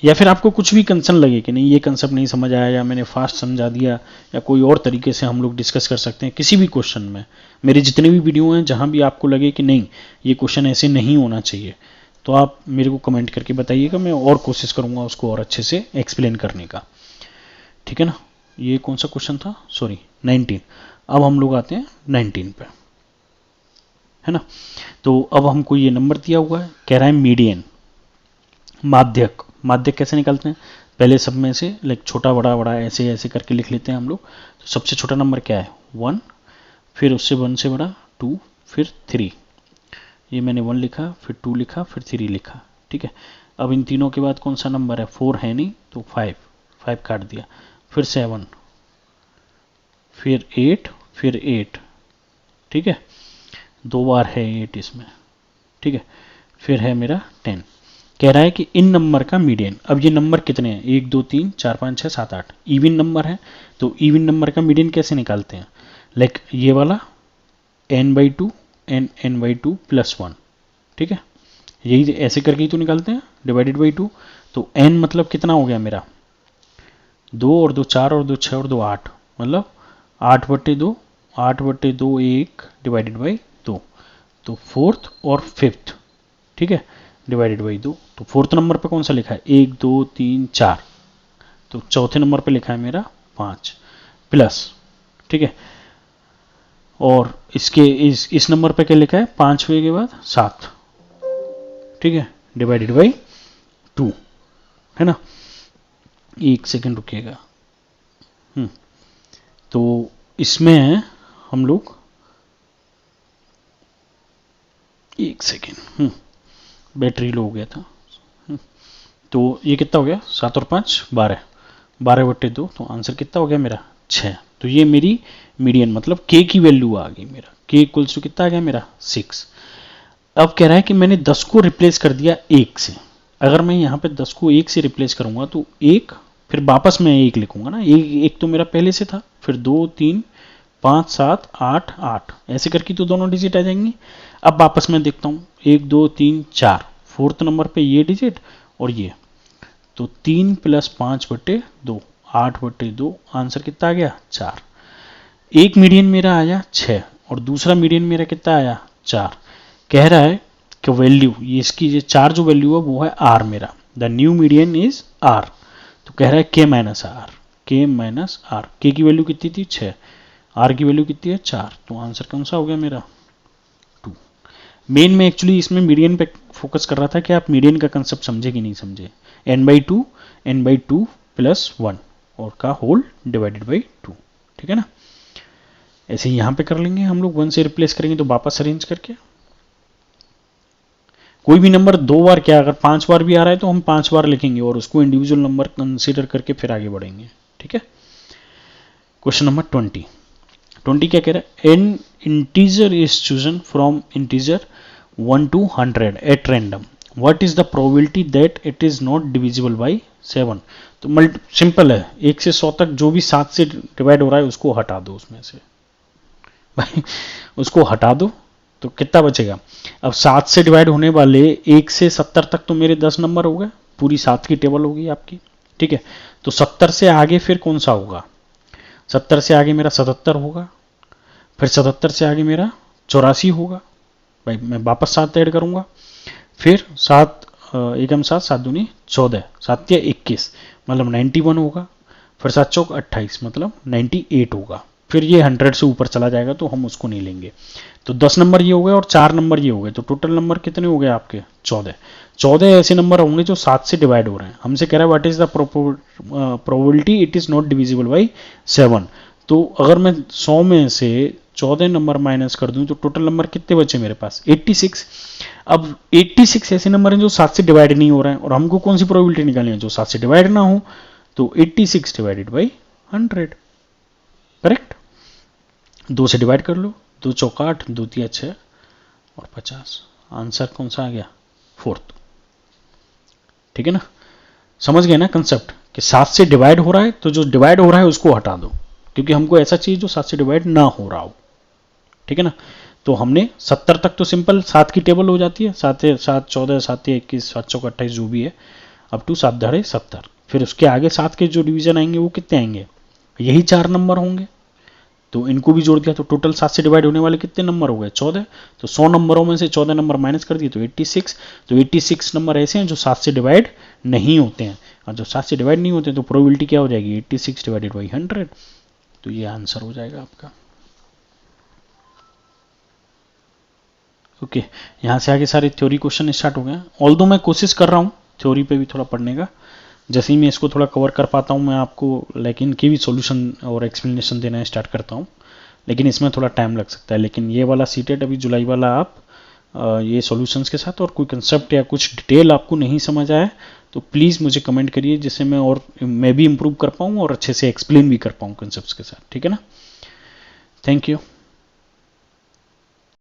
या फिर आपको कुछ भी कंसर्न लगे कि नहीं ये कंसेप्ट नहीं समझ आया या मैंने फास्ट समझा दिया, या कोई और तरीके से हम लोग डिस्कस कर सकते हैं किसी भी क्वेश्चन में। मेरे जितने भी वीडियो हैं जहां भी आपको लगे कि नहीं ये क्वेश्चन ऐसे नहीं होना चाहिए, तो आप मेरे को कमेंट करके बताइएगा, मैं और कोशिश करूंगा उसको और अच्छे से एक्सप्लेन करने का, ठीक है ना। ये कौन सा क्वेश्चन था, सॉरी 19। अब हम लोग आते हैं 19 पे, है ना। तो अब हमको ये नंबर दिया हुआ है, कह रहा है मीडियन, माध्यक। माध्यक कैसे निकालते हैं, पहले सब में से लाइक छोटा बड़ा बड़ा ऐसे ऐसे करके लिख लेते हैं हम लोग। तो सबसे छोटा नंबर क्या है 1, फिर उससे 1 से बड़ा 2, फिर 3। ये मैंने 1 लिखा, फिर 2 लिखा, फिर 3 लिखा, ठीक है। अब इन तीनों के बाद कौन सा नंबर है, 4 है नहीं तो 5 काट दिया, फिर 7, फिर 8, फिर 8, ठीक है, 2 बार है 8 इसमें, ठीक है। फिर है मेरा 10। कह रहा है कि इन नंबर का मीडियन। अब ये नंबर कितने हैं, 1 2 3 4 5 6 7 8, इवन नंबर है। तो इवन नंबर का मीडियन कैसे निकालते हैं, लाइक ये वाला n/2 n/2 + 1, ठीक है। यही ऐसे करके ही तो निकालते हैं, डिवाइडेड बाई 2। तो n मतलब कितना हो गया मेरा, 2 और 2 4 और 2 6 और 2 8, मतलब 8/2, 8/2 1 डिवाइडेड बाई 2। तो 4th और 5th, ठीक है, डिवाइडेड बाई 2। तो 4th नंबर पे कौन सा लिखा है, 1 2 3 4। तो चौथे नंबर पे लिखा है मेरा 5 प्लस, ठीक है। और इसके इस नंबर पे क्या लिखा है, 5वें के बाद 7, ठीक है, डिवाइडेड बाई 2, है ना। 1 सेकेंड रुकिएगा। तो इसमें हम लोग 1 सेकेंड, बैटरी लो हो गया था। तो ये कितना हो गया, 7 और 5 12, 12/2। तो आंसर कितना हो गया मेरा 6। तो ये मेरी मीडियन मतलब k की वैल्यू आ गई मेरा, k इक्वल्स टू कितना आ गया मेरा 6। अब कह रहा है कि मैंने 10 को रिप्लेस कर दिया 1 से। अगर मैं यहाँ पे 10 को 1 से रिप्लेस करूंगा तो 1, फिर वापस मैं 1 लिखूंगा ना, एक तो मेरा पहले से था, फिर 2 3 5 7 8 8 ऐसे करके तो दोनों डिजिट आ जाएंगी। अब वापस मैं देखता हूँ 1 2 3 4, 4th नंबर पे ये डिजिट और ये, तो 3 + 5/2, 8/2, आंसर कितना आ गया 4। एक मीडियन मेरा आया 6 और दूसरा मीडियन मेरा कितना आया 4। कह रहा है कि वैल्यू ये इसकी ये 4 जो वैल्यू है वो है r मेरा, the new median is r। तो कह रहा है k - r, k की वैल्यू कितनी थी 6, r की वैल्यू कितनी है 4। तो आंसर कौन सा हो गया मेरा 2। मेन में एक्चुअली इसमें मीडियन पे फोकस कर रहा था कि आप मीडियन का कंसेप्ट समझे कि नहीं समझे। n/2 + 1 और का होल डिवाइडेड बाई 2, ठीक है ना। ऐसे ही यहाँ पे कर लेंगे हम लोग, 1 से रिप्लेस करेंगे तो वापस अरेंज करके। कोई भी नंबर 2 बार क्या, अगर 5 बार भी आ रहा है तो हम 5 बार लिखेंगे और उसको इंडिविजुअल नंबर कंसीडर करके फिर आगे बढ़ेंगे, ठीक है। क्वेश्चन नंबर 20 क्या कह रहा है, N integer is chosen from integer 1 to 100 at random, what is the probability that it is not divisible by 7। तो सिंपल है, 1 से 100 तक जो भी 7 से डिवाइड हो रहा है उसको हटा दो उसमें से भाई, उसको हटा दो तो कितना बचेगा। अब 7 से डिवाइड होने वाले 1 से 70 तक तो मेरे 10 नंबर हो गए, पूरी 7 की टेबल होगी आपकी, ठीक है। तो 70 से आगे फिर कौन सा होगा, 70 से आगे मेरा 77 होगा, फिर 77 से आगे मेरा 84 होगा, भाई मैं वापस 7 ऐड करूंगा, फिर 7 एकम 7 7 दूनी 14, 7 या 21 मतलब 91 होगा, फिर 7 चौक 28 मतलब 98 होगा। फिर ये 100 से ऊपर चला जाएगा तो हम उसको नहीं लेंगे। तो 10 नंबर ये हो गए और 4 नंबर ये हो गए, तो टोटल नंबर कितने हो गए आपके 14 ऐसे नंबर होंगे जो 7 से डिवाइड हो रहे हैं। हमसे कह रहा है what is the probability it is not divisible by 7। तो अगर मैं 100 में से 14 नंबर माइनस कर दूं तो टोटल नंबर कितने बचे मेरे पास 86। अब 86 ऐसे नंबर हैं जो 7 से डिवाइड नहीं हो रहे हैं और हमको कौन सी प्रोबेबिलिटी निकालनी है जो 7 से डिवाइड ना हो, तो 86 डिवाइडेड बाई 100, करेक्ट। 2 से डिवाइड कर लो, 2 चौका 8, 2 तिया 6 और 50, आंसर कौन सा आ गया 4th, ठीक है ना। समझ गए ना कंसेप्ट कि 7 से डिवाइड हो रहा है तो जो डिवाइड हो रहा है उसको हटा दो, क्योंकि हमको ऐसा चाहिए जो 7 से डिवाइड ना हो रहा हो, ठीक है ना। तो हमने 70 तक तो सिंपल 7 की टेबल हो जाती है, 7 7 14 7 21 7 चौका 28 जो भी है, अप टू 7 दड़े 70। फिर उसके आगे 7 के जो डिवीजन आएंगे वो कितने आएंगे, यही 4 नंबर होंगे। तो इनको भी जोड़ दिया तो टोटल 7 से डिवाइड होने वाले कितने नंबर हो गए, 14। तो 100 नंबरों में से 14 नंबर माइनस कर दिए तो 86। तो 86 नंबर ऐसे हैं जो 7 से डिवाइड नहीं होते हैं, और जो 7 से डिवाइड नहीं होते हैं तो प्रोबेबिलिटी क्या हो जाएगी, 86 डिवाइडेड बाई 100। तो ये आंसर हो जाएगा आपका। ओके, यहाँ से आगे सारे थ्योरी क्वेश्चन स्टार्ट हो गए हैं। ऑल्दो मैं कोशिश कर रहा हूँ थ्योरी पे भी थोड़ा पढ़ने का, जैसे ही मैं इसको थोड़ा कवर कर पाता हूँ मैं आपको लाइक इनकी भी सॉल्यूशन और एक्सप्लेनेशन देना स्टार्ट करता हूँ, लेकिन इसमें थोड़ा टाइम लग सकता है। लेकिन ये वाला सीटेट अभी जुलाई वाला आप ये सॉल्यूशंस के साथ, और कोई कंसेप्ट या कुछ डिटेल आपको नहीं समझ आए तो प्लीज़ मुझे कमेंट करिए, जिससे मैं भी इम्प्रूव कर पाऊँ और अच्छे से एक्सप्लेन भी कर पाऊँ कंसेप्ट के साथ, ठीक है ना। Thank you.